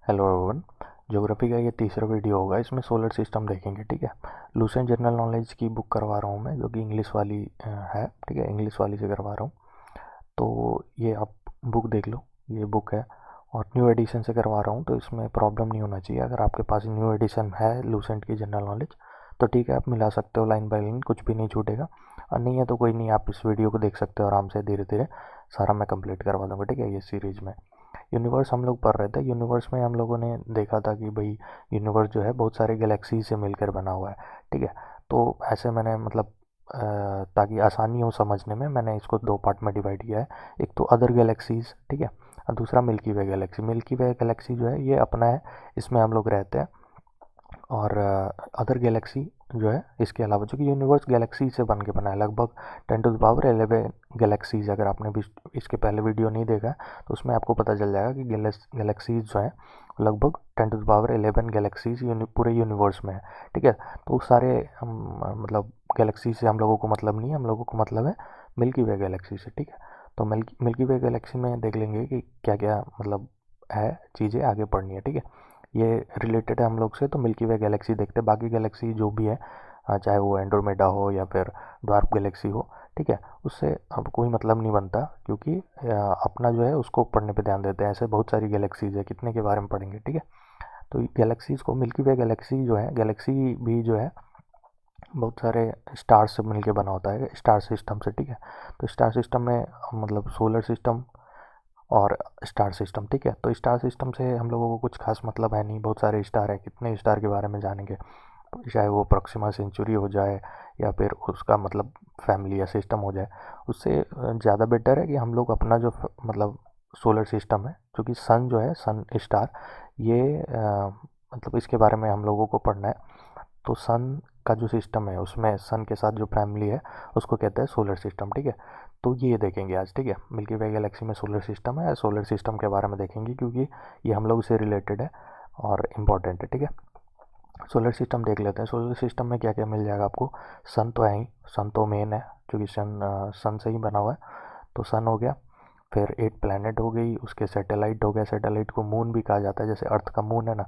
Hello everyone. Geography का ये तीसरा वीडियो होगा। इसमें सोलर सिस्टम देखेंगे। ठीक है, लूसेंट जनरल नॉलेज की बुक करवा रहा हूँ मैं, जो कि इंग्लिश वाली है। ठीक है, इंग्लिश वाली से करवा रहा हूँ। तो ये आप बुक देख लो, ये बुक है। और न्यू एडिशन से करवा रहा हूँ, तो इसमें प्रॉब्लम नहीं होना चाहिए। अगर आपके पास न्यू एडिशन है लूसेंट की जनरल नॉलेज, तो ठीक है, आप मिला सकते हो लाइन बाय लाइन, कुछ भी नहीं छूटेगा। और नहीं है तो कोई नहीं, आप इस वीडियो को देख सकते हो आराम से। धीरे धीरे सारा मैं कंप्लीट करवा दूँगा। ठीक है, ये सीरीज़ में यूनिवर्स हम लोग पढ़ रहे थे। यूनिवर्स में हम लोगों ने देखा था कि भाई यूनिवर्स जो है बहुत सारे गैलेक्सी से मिलकर बना हुआ है। ठीक है, तो ऐसे मैंने मतलब ताकि आसानी हो समझने में, मैंने इसको दो पार्ट में डिवाइड किया है। एक तो अदर गैलेक्सीज, ठीक है, और दूसरा मिल्की वे गैलेक्सी। मिल्की वे गैलेक्सी जो है ये अपना है, इसमें हम लोग रहते हैं। और अदर गैलेक्सी जो है इसके अलावा, जो कि यूनिवर्स गैलेक्सी से बन के बना है, लगभग 10⁻11 गैलेक्सीज। अगर आपने भी इसके पहले वीडियो नहीं देखा है, तो उसमें आपको पता चल जाएगा कि गैलेक्सीज जो है लगभग 10⁻11 गैलेक्सीज पूरे यूनिवर्स में है। ठीक है, तो उस सारे मतलब गैलेक्सी से हम लोगों को मतलब नहीं है, हम लोगों को मतलब है मिल्की वे गैलेक्सी से। ठीक है, तो मिल्की वे गैलेक्सी में देख लेंगे कि क्या क्या मतलब है, चीज़ें आगे पढ़नी है। ठीक है, ये रिलेटेड है हम लोग से, तो मिल्की वे गैलेक्सी देखते हैं। बाकी गैलेक्सी जो भी है, चाहे वो एंड्रोमेडा हो या फिर ड्वार्फ गैलेक्सी हो, ठीक है, उससे अब कोई मतलब नहीं बनता, क्योंकि अपना जो है उसको पढ़ने पे ध्यान देते हैं। ऐसे बहुत सारी गैलेक्सीज है, कितने के बारे में पढ़ेंगे। ठीक है, तो गैलेक्सीज को, मिल्की वे गैलेक्सी जो है, गैलेक्सी भी जो है बहुत सारे स्टार से मिलके बना होता है, स्टार सिस्टम से। ठीक है, तो स्टार सिस्टम में मतलब सोलर सिस्टम और स्टार सिस्टम। ठीक है, तो स्टार सिस्टम से हम लोगों को कुछ खास मतलब है नहीं। बहुत सारे स्टार है, कितने स्टार के बारे में जानेंगे, चाहे वो प्रोक्सिमा सेंचुरी हो जाए या फिर उसका मतलब फैमिली या सिस्टम हो जाए। उससे ज़्यादा बेटर है कि हम लोग अपना जो मतलब सोलर सिस्टम है, जो कि सन जो है, सन स्टार, ये मतलब इसके बारे में हम लोगों को पढ़ना है। तो सन का जो सिस्टम है, उसमें सन के साथ जो फैमिली है उसको कहते हैं सोलर सिस्टम। ठीक है, तो ये देखेंगे आज। ठीक है, मिल्की वे गैलेक्सी में सोलर सिस्टम है, सोलर सिस्टम के बारे में देखेंगे, क्योंकि ये हम लोग से रिलेटेड है और इम्पॉर्टेंट है। ठीक है, सोलर सिस्टम देख लेते हैं। सोलर सिस्टम में क्या क्या मिल जाएगा आपको। सन तो है ही, सन तो मेन है, क्योंकि सन से ही बना हुआ है। तो सन हो गया, फिर 8 प्लैनेट हो गई, उसके सैटेलाइट हो गया। सैटेलाइट को मून भी कहा जाता है, जैसे अर्थ का मून है ना,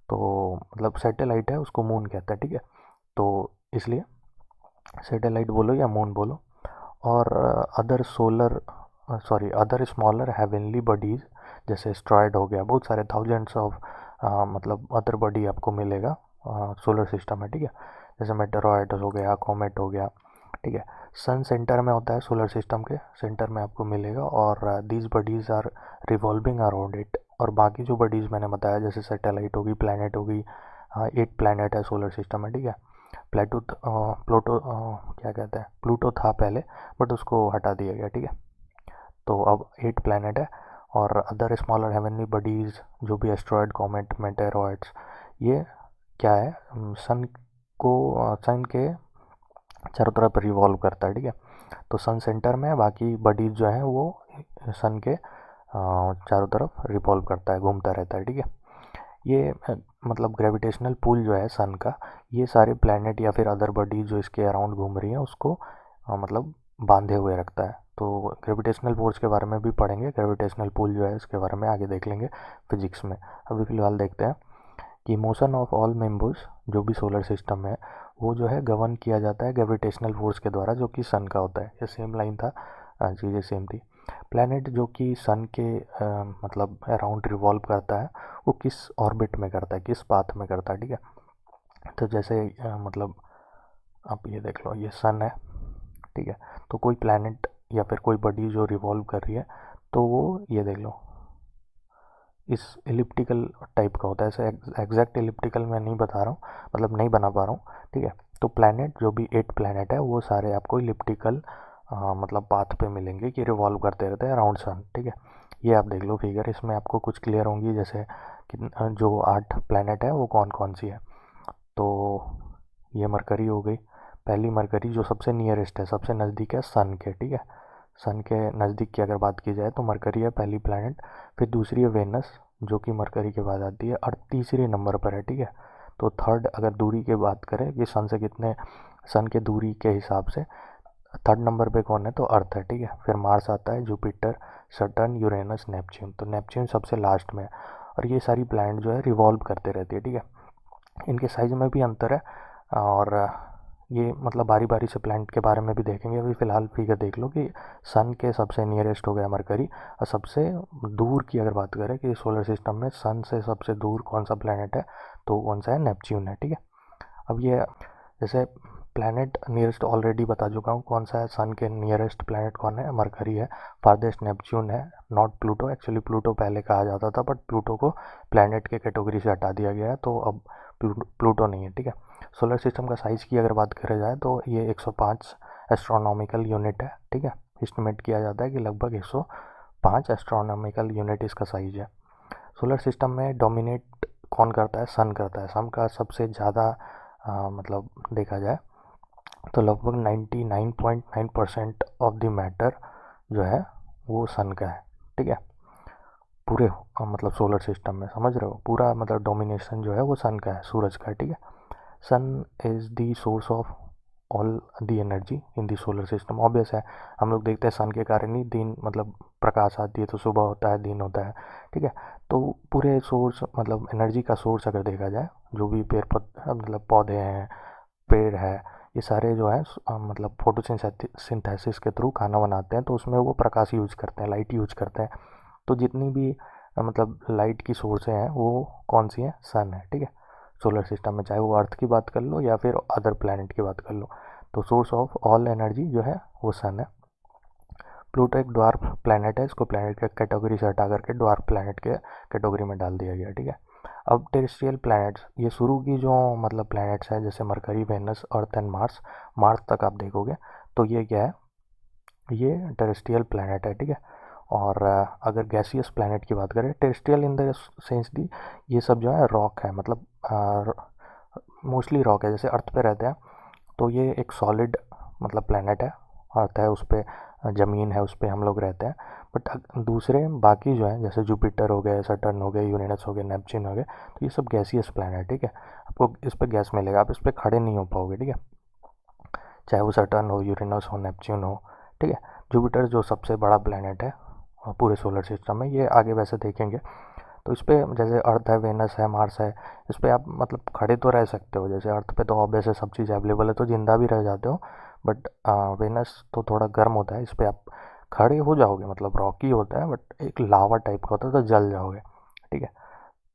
तो मतलब सैटेलाइट है, उसको मून कहता है। ठीक है, तो इसलिए सैटेलाइट बोलो या मून बोलो। और other solar sorry other smaller heavenly bodies, जैसे एस्ट्रॉयड हो गया, बहुत सारे थाउजेंड्स ऑफ मतलब अदर बॉडी आपको मिलेगा सोलर सिस्टम में। ठीक है, जैसे मेटेरॉयड हो गया, कॉमेट हो गया। ठीक है, सन सेंटर में होता है, सोलर सिस्टम के सेंटर में आपको मिलेगा। और these bodies are revolving around it. और बाकी जो बॉडीज़ मैंने बताया, जैसे सैटेलाइट होगी, प्लैनेट होगी, 8 प्लैनेट है सोलर सिस्टम में। ठीक है, प्लूटो क्या कहते हैं, प्लूटो था पहले, बट उसको हटा दिया गया। ठीक है, तो अब 8 प्लैनेट है। और अदर स्मॉलर हेवनली बॉडीज़, जो भी एस्ट्रॉयड, कॉमेट, मेटेरॉयड्स, ये क्या है, सन को सन के चारों तरफ रिवॉल्व करता है। ठीक है, तो सन सेंटर में, बाकी बॉडीज जो है वो सन के चारों तरफ रिवॉल्व करता है, घूमता रहता है। ठीक है, ये मतलब ग्रेविटेशनल पुल जो है सन का, ये सारे प्लैनेट या फिर अदर बॉडीज जो इसके अराउंड घूम रही हैं उसको मतलब बांधे हुए रखता है। तो ग्रेविटेशनल फोर्स के बारे में भी पढ़ेंगे, ग्रेविटेशनल पुल जो है इसके बारे में आगे देख लेंगे फिजिक्स में। अभी फिलहाल देखते हैं कि मोशन ऑफ ऑल मेम्बर्स, जो भी सोलर सिस्टम है, वो जो है गवर्न किया जाता है ग्रेविटेशनल फोर्स के द्वारा, जो कि सन का होता है। ये सेम लाइन था, चीज़ें सेम थी। प्लैनेट जो कि सन के मतलब अराउंड रिवॉल्व करता है, वो किस ऑर्बिट में करता है, किस पाथ में करता है। ठीक है, तो जैसे मतलब आप ये देख लो, ये सन है। ठीक है, तो कोई प्लैनेट या फिर कोई बॉडी जो रिवॉल्व कर रही है, तो वो ये देख लो इस एलिप्टिकल टाइप का होता है। ऐसे एग्जैक्ट एलिप्टिकल मैं नहीं बता रहा हूँ, मतलब नहीं बना पा रहा हूँ। ठीक है, तो प्लैनेट जो भी 8 प्लैनेट है, वो सारे आपको इलिप्टिकल मतलब पाथ पे मिलेंगे कि रिवॉल्व करते रहते हैं अराउंड सन। ठीक है, ये आप देख लो फिगर, इसमें आपको कुछ क्लियर होंगी, जैसे कि जो 8 प्लैनेट है वो कौन कौन सी है। तो ये मरकरी हो गई, पहली मरकरी जो सबसे नियरेस्ट है, सबसे नज़दीक है सन के। ठीक है, सन के नज़दीक की अगर बात की जाए तो मरकरी है पहली प्लैनेट। फिर दूसरी है वेनस, जो कि मरकरी के बाद आती है, और तीसरे नंबर पर है। ठीक है, तो थर्ड अगर दूरी की बात करें कि सन से कितने, सन के दूरी के हिसाब से थर्ड नंबर पे कौन है, तो अर्थ है। ठीक है, फिर मार्स आता है, जुपिटर, सटर्न, यूरेनस, नेपच्यून। तो नेपच्यून सबसे लास्ट में है। और ये सारी प्लैनेट जो है रिवॉल्व करते रहती है, ठीक है। इनके साइज़ में भी अंतर है, और ये मतलब बारी बारी से प्लैनेट के बारे में भी देखेंगे। अभी फ़िलहाल फिगर देख लो कि सन के सबसे नियरेस्ट हो गया मरकरी, और सबसे दूर की अगर बात करें कि सोलर सिस्टम में सन से सबसे दूर कौन सा प्लैनेट है, तो कौन सा है, नेपच्यून है, ठीक है। अब ये जैसे प्लैनेट नियरेस्ट ऑलरेडी बता चुका हूँ कौन सा है, सन के नियरेस्ट प्लैनेट कौन है, मरकरी है। फारदेस्ट नेपच्यून है, नॉट प्लूटो। एक्चुअली प्लूटो पहले कहा जाता था, बट प्लूटो को प्लैनेट के कैटेगरी से हटा दिया गया है, तो अब प्लूटो नहीं है, ठीक है। सोलर सिस्टम का साइज़ की अगर बात करें जाए तो ये 105 एस्ट्रोनॉमिकल यूनिट है, ठीक है। एस्टिमेट किया जाता है कि लगभग 105 एस्ट्रोनॉमिकल यूनिट इसका साइज़ है। सोलर सिस्टम में डोमिनेट कौन करता है, सन करता है। सन का सबसे ज़्यादा मतलब देखा जाए तो लगभग 99.9% ऑफ द मैटर जो है वो सन का है, ठीक है। पूरे मतलब सोलर सिस्टम में, समझ रहे हो, पूरा मतलब डोमिनेशन जो है वो सन का है, सूरज का है, ठीक है। Sun is the source of all the energy in the solar system. Obvious है, हम लोग देखते हैं सन के कारण ही दिन मतलब प्रकाश आती है, तो सुबह होता है, दिन होता है, ठीक है। तो पूरे सोर्स मतलब एनर्जी का सोर्स अगर देखा जाए, जो भी पेड़ मतलब पौधे हैं, पेड़ है, ये सारे जो है मतलब फोटोसिंथेसिस के थ्रू खाना बनाते हैं, तो उसमें वो प्रकाश यूज करते हैं, लाइट यूज करते हैं। तो जितनी भी मतलब लाइट की सोर्सें हैं वो कौन सी हैं, सन है, ठीक है। सोलर सिस्टम में चाहे वो अर्थ की बात कर लो या फिर अदर प्लैनेट की बात कर लो, तो सोर्स ऑफ ऑल एनर्जी जो है वो सन है। प्लूटो एक ड्वार्फ प्लैनेट है, इसको प्लैनेट के कैटेगरी से हटा करके ड्वार्फ प्लैनेट के कैटेगरी में डाल दिया गया, ठीक है। अब टेरेस्ट्रियल प्लैनेट्स, ये शुरू की जो मतलब प्लैनेट्स हैं, जैसे Mercury, Venus, Earth and Mars, Mars तक आप देखोगे तो ये क्या है, ये टेरेस्ट्रियल प्लैनेट है, ठीक है। और अगर गैसियस प्लैनेट की बात करें, टेरेस्ट्रियल इन द सेंस दी, ये सब जो है रॉक है, मतलब मोस्टली रॉक है। जैसे अर्थ पे रहते हैं तो ये एक सॉलिड मतलब प्लैनेट है, अर्थ है, उस पर ज़मीन है, उस पर हम लोग रहते हैं। बट दूसरे बाकी जो है, जैसे जुपिटर हो गए, सटर्न हो गए, यूरेनस हो गए, नेपच्यून हो गए, तो ये सब गैसियस प्लैनेट, ठीक है। आपको इस पर गैस मिलेगा, आप इस पर खड़े नहीं हो पाओगे, ठीक है। चाहे वो सटर्न हो, यूरेनस हो, नेपच्यून हो, ठीक है। जुपिटर जो सबसे बड़ा प्लैनेट है पूरे सोलर सिस्टम में, ये आगे वैसे देखेंगे। तो इस पर जैसे अर्थ है, वेनस है, मार्स है, इस पर आप मतलब खड़े तो रह सकते हो। जैसे अर्थ पे तो ऑब्वियस है सब चीज़ अवेलेबल है, तो जिंदा भी रह जाते हो। बट वेनस तो थोड़ा गर्म होता है, इस पर आप खड़े हो जाओगे, मतलब रॉकी होता है बट एक लावा टाइप का होता है, तो जल जाओगे, ठीक है।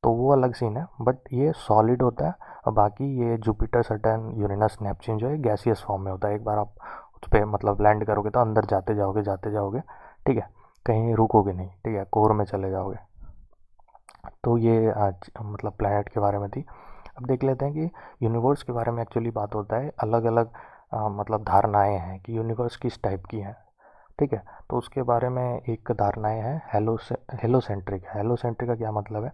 तो वो अलग सीन है, बट ये सॉलिड होता है। और बाकी ये जुपिटर, सटर्न, यूरेनस, नेपच्यून जो है गैसियस फॉर्म में होता है। एक बार आप उस पर मतलब लैंड करोगे तो अंदर जाते जाओगे, जाते जाओगे, ठीक है, कहीं रुकोगे नहीं, ठीक है, कोर में चले जाओगे। तो ये आज मतलब प्लैनेट के बारे में थी। अब देख लेते हैं कि यूनिवर्स के बारे में एक्चुअली बात होता है, अलग अलग मतलब धारणाएं हैं कि यूनिवर्स किस टाइप की हैं, ठीक है। तो उसके बारे में एक धारणाएं हैं हेलोसेंट्रिक। हेलोसेंट्रिक का क्या मतलब है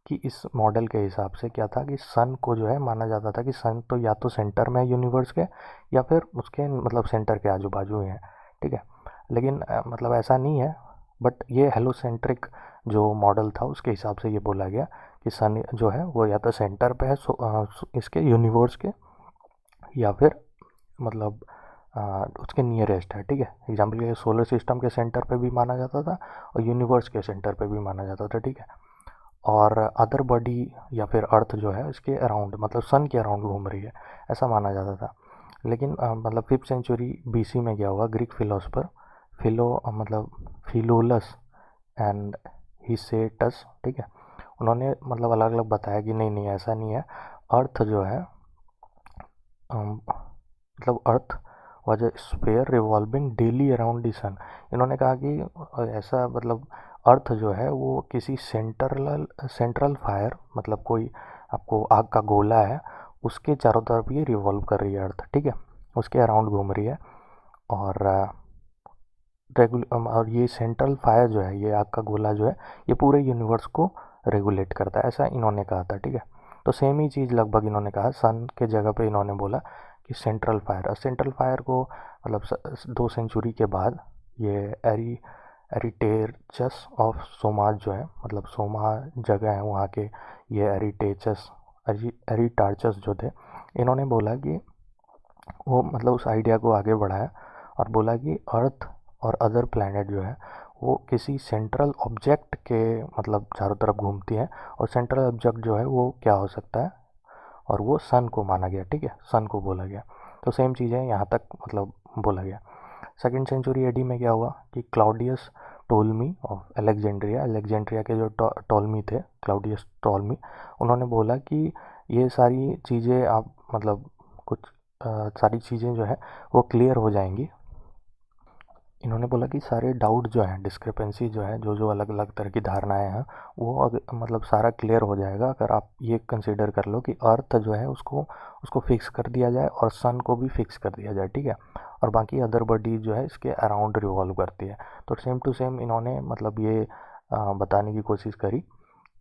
कि इस मॉडल के हिसाब से क्या था कि सन को जो है माना जाता था कि सन तो या तो सेंटर में है यूनिवर्स के, या फिर उसके मतलब सेंटर के आजू बाजू ही है, ठीक है। लेकिन मतलब ऐसा नहीं है, बट ये हेलोसेंट्रिक जो मॉडल था उसके हिसाब से ये बोला गया कि सन जो है वो या तो सेंटर पे है इसके यूनिवर्स के, या फिर मतलब उसके नियरेस्ट है, ठीक है। एग्जाम्पल के लिए सोलर सिस्टम के सेंटर पे भी माना जाता था और यूनिवर्स के सेंटर पे भी माना जाता था, ठीक है। और अदर बॉडी या फिर अर्थ जो है इसके अराउंड मतलब सन के अराउंड घूम रही है, ऐसा माना जाता था। लेकिन मतलब 5th सेंचुरी बीसी में क्या हुआ, ग्रीक फिलोसफर मतलब फिलोलस एंड हिसेटस, ठीक है, उन्होंने मतलब अलग अलग बताया कि नहीं नहीं ऐसा नहीं है। अर्थ जो है मतलब earth was a sphere revolving daily around the sun. इन्होंने कहा कि ऐसा मतलब अर्थ जो है वो किसी सेंट्रल फायर, मतलब कोई आपको आग का गोला है, उसके चारों तरफ ये रिवॉल्व कर रही है अर्थ, ठीक है, उसके अराउंड घूम रही है। और और ये सेंट्रल फायर जो है, ये आग का गोला जो है, ये पूरे यूनिवर्स को रेगुलेट करता है, ऐसा इन्होंने कहा था, ठीक है। तो सेम ही चीज़ लगभग इन्होंने कहा, सन के जगह पे इन्होंने बोला कि सेंट्रल फायर। और सेंट्रल फायर को मतलब 2 सेंचुरी के बाद ये एरिटेचस ऑफ सोमाज जो है, मतलब सोमा जगह है वहाँ के, ये एरिटार्चस जो थे, इन्होंने बोला कि वो मतलब उस आइडिया को आगे बढ़ाया और बोला कि अर्थ और अदर प्लैनेट जो है वो किसी सेंट्रल ऑब्जेक्ट के मतलब चारों तरफ घूमती है, और सेंट्रल ऑब्जेक्ट जो है वो क्या हो सकता है, और वो सन को माना गया, ठीक है, सन को बोला गया। तो सेम चीज़ है यहाँ तक मतलब बोला गया। सेकेंड सेंचुरी एडी में क्या हुआ कि क्लाउडियस टोलमी ऑफ अलेक्जेंड्रिया, अलेक्जेंड्रिया के जो टोलमी थे, क्लाउडियस टोलमी, उन्होंने बोला कि ये सारी चीज़ें आप मतलब कुछ सारी चीज़ें जो है वो क्लियर हो जाएंगी। इन्होंने बोला कि सारे डाउट जो हैं, डिस्क्रिपेंसी जो है, जो जो अलग अलग तरह की धारणाएं हैं, वो मतलब सारा क्लियर हो जाएगा अगर आप ये कंसिडर कर लो कि अर्थ जो है उसको उसको फिक्स कर दिया जाए और सन को भी फिक्स कर दिया जाए, ठीक है, और बाकी अदर बॉडीज जो है इसके अराउंड रिवॉल्व करती है। तो सेम टू सेम इन्होंने मतलब ये बताने की कोशिश करी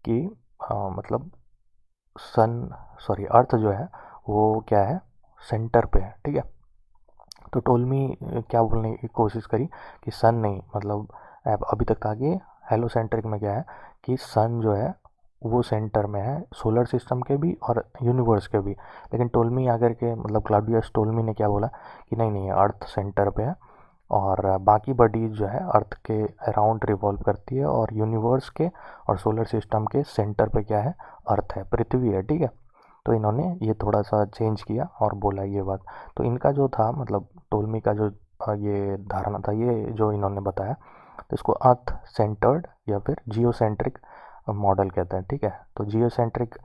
कि मतलब सन सॉरी अर्थ जो है वो क्या है, सेंटर पे है, ठीक है। तो टोलमी क्या बोलने की कोशिश करी कि सन नहीं, मतलब अभी तक आगे हेलोसेंट्रिक में क्या है कि सन जो है वो सेंटर में है, सोलर सिस्टम के भी और यूनिवर्स के भी। लेकिन टोलमी आकर के मतलब क्लाउडियस टोलमी ने क्या बोला कि नहीं नहीं, अर्थ सेंटर पे है और बाकी बॉडीज जो है अर्थ के अराउंड रिवॉल्व करती है, और यूनिवर्स के और सोलर सिस्टम के सेंटर पे क्या है, अर्थ है, पृथ्वी है, ठीक है। तो इन्होंने ये थोड़ा सा चेंज किया और बोला ये बात। तो इनका जो था मतलब टोलमी का जो ये धारणा था, ये जो इन्होंने बताया, तो इसको अर्थ सेंटर्ड या फिर जियोसेंट्रिक मॉडल कहते हैं, ठीक है। तो जियोसेंट्रिक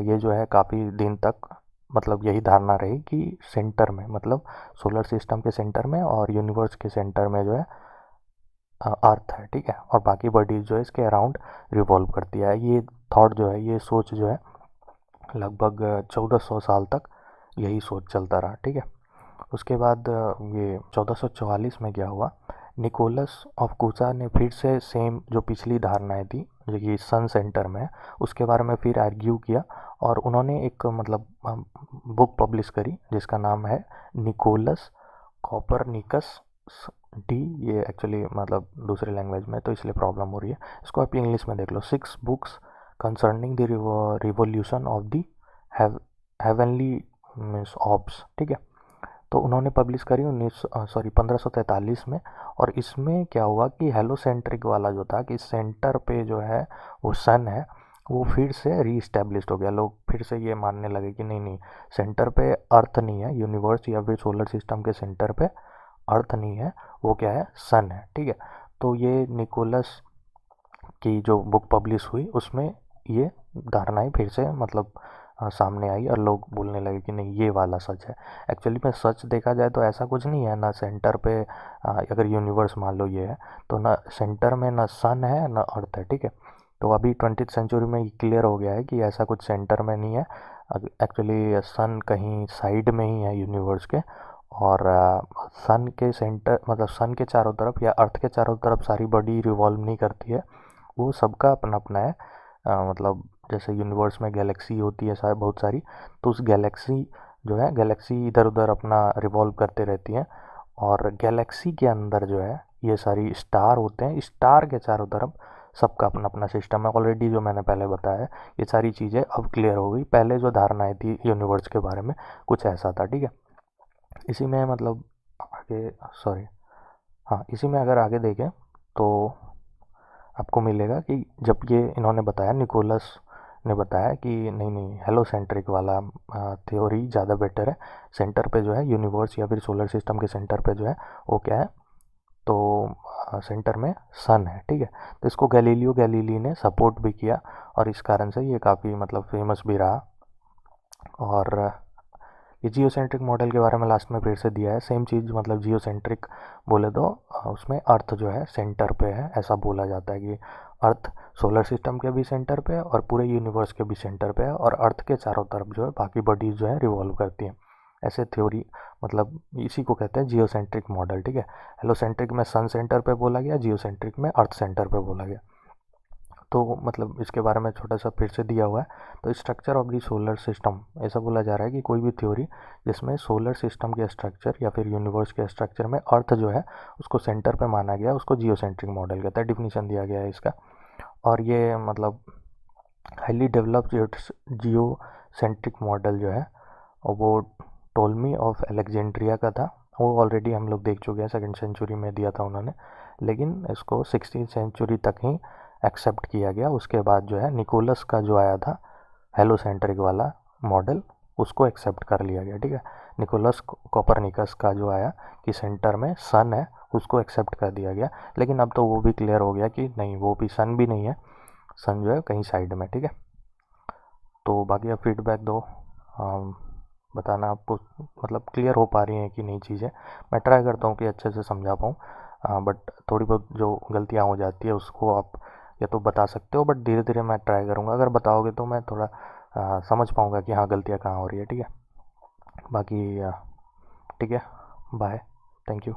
ये जो है काफ़ी दिन तक मतलब यही धारणा रही कि सेंटर में मतलब सोलर सिस्टम के सेंटर में और यूनिवर्स के सेंटर में जो है अर्थ है, ठीक है, और बाकी बॉडीज जो है इसके अराउंड रिवॉल्व करती है। ये थॉट जो है, ये सोच जो है लगभग 1400 साल तक यही सोच चलता रहा, ठीक है। उसके बाद ये 1444 में क्या हुआ, निकोलस ऑफ कुसा ने फिर से सेम जो पिछली धारणाएं थी जो कि सन सेंटर में है उसके बारे में फिर आर्ग्यू किया, और उन्होंने एक मतलब बुक पब्लिश करी जिसका नाम है निकोलस कॉपरनिकस डी। ये एक्चुअली मतलब दूसरे लैंग्वेज में तो इसलिए प्रॉब्लम हो रही है, इसको आप इंग्लिश में देख लो, 6 books concerning the revolution of the heavenly means orbs, ठीक है। तो उन्होंने पब्लिश करी 1543 में। और इसमें क्या हुआ कि हेलोसेंट्रिक वाला जो था कि सेंटर पे जो है वो सन है, वो फिर से रीइस्टेब्लिश्ड हो गया। लोग फिर से ये मानने लगे कि नहीं नहीं, सेंटर पे अर्थ नहीं है, यूनिवर्स या फिर सोलर सिस्टम के सेंटर पे अर्थ नहीं है, वो क्या है, सन है, ठीक है। तो ये निकोलस की जो बुक पब्लिश हुई उसमें ये धारणाएं फिर से मतलब सामने आई, और लोग बोलने लगे कि नहीं ये वाला सच है। एक्चुअली में सच देखा जाए तो ऐसा कुछ नहीं है ना, सेंटर पे अगर यूनिवर्स मान लो ये है तो ना सेंटर में ना सन है ना अर्थ है, ठीक है। तो अभी 20th सेंचुरी में ये क्लियर हो गया है कि ऐसा कुछ सेंटर में नहीं है, एक्चुअली सन कहीं साइड में ही है यूनिवर्स के, और सन के सेंटर मतलब सन के चारों तरफ या अर्थ के चारों तरफ सारी बॉडी रिवॉल्व नहीं करती है, वो सबका अपना अपना है। मतलब जैसे यूनिवर्स में गैलेक्सी होती है सारी बहुत सारी, तो उस गैलेक्सी जो है, गैलेक्सी इधर उधर अपना रिवॉल्व करते रहती हैं, और गैलेक्सी के अंदर जो है ये सारी स्टार होते हैं, स्टार के चारों तरफ सबका अपना अपना सिस्टम है। ऑलरेडी जो मैंने पहले बताया है ये सारी चीज़ें अब क्लियर हो गई, पहले जो धारणाएं थी यूनिवर्स के बारे में कुछ ऐसा था, ठीक है। इसी में मतलब आगे सॉरी हाँ, इसी में अगर आगे देखें तो आपको मिलेगा कि जब ये इन्होंने बताया, निकोलस ने बताया कि नहीं नहीं, हेलोसेंट्रिक वाला थ्योरी ज़्यादा बेटर है, सेंटर पे जो है यूनिवर्स या फिर सोलर सिस्टम के सेंटर पे जो है वो क्या है, तो सेंटर में सन है, ठीक है। तो इसको गैलीलियो गैलीली ने सपोर्ट भी किया, और इस कारण से ये काफ़ी मतलब फेमस भी रहा। और ये जियोसेंट्रिक मॉडल के बारे में लास्ट में फिर से दिया है, सेम चीज़ मतलब जियोसेंट्रिक बोले तो उसमें अर्थ जो है सेंटर पे है, ऐसा बोला जाता है कि अर्थ सोलर सिस्टम के भी सेंटर पे है और पूरे यूनिवर्स के भी सेंटर पे है, और अर्थ के चारों तरफ जो है बाकी बॉडीज जो है रिवॉल्व करती हैं। ऐसे थ्योरी मतलब इसी को कहते हैं जियोसेंट्रिक मॉडल, ठीक है। हेलोसेंट्रिक में सन सेंटर पे बोला गया, जियोसेंट्रिक में अर्थ सेंटर पे बोला गया। तो मतलब इसके बारे में छोटा सा फिर से दिया हुआ है। तो structure of the solar system, ऐसा बोला जा रहा है कि कोई भी थ्योरी जिसमें सोलर सिस्टम के स्ट्रक्चर या फिर यूनिवर्स के स्ट्रक्चर में अर्थ जो है उसको सेंटर पे माना गया, उसको जियोसेंट्रिक मॉडल कहता है, डिफिनीशन दिया गया है इसका। और ये मतलब हाईली डेवलप्ड जियोसेंट्रिक मॉडल जो है और वो टोलमी ऑफ अलेक्जेंड्रिया का था, वो ऑलरेडी हम लोग देख चुके हैं, सेकेंड सेंचुरी में दिया था उन्होंने। लेकिन इसको 16वीं सेंचुरी तक ही एक्सेप्ट किया गया। उसके बाद जो है निकोलस का जो आया था हेलोसेंट्रिक वाला मॉडल, उसको एक्सेप्ट कर लिया गया, ठीक है। निकोलस कोपरनिकस का जो आया कि सेंटर में सन है, उसको एक्सेप्ट कर दिया गया। लेकिन अब तो वो भी क्लियर हो गया कि नहीं, वो भी सन भी नहीं है, सन जो है कहीं साइड में, ठीक है। तो बाकी आप फीडबैक दो, बताना आपको मतलब क्लियर हो पा रही हैं कि नहीं चीज़ें। मैं ट्राई करता हूँ कि अच्छे से समझा पाऊँ, बट थोड़ी बहुत जो गलतियाँ हो जाती है उसको आप या तो बता सकते हो, बट धीरे धीरे मैं ट्राई करूँगा। अगर बताओगे तो मैं थोड़ा समझ पाऊँगा कि हाँ गलतियाँ कहाँ हो रही है, ठीक है। बाकी ठीक है, बाय, थैंक यू।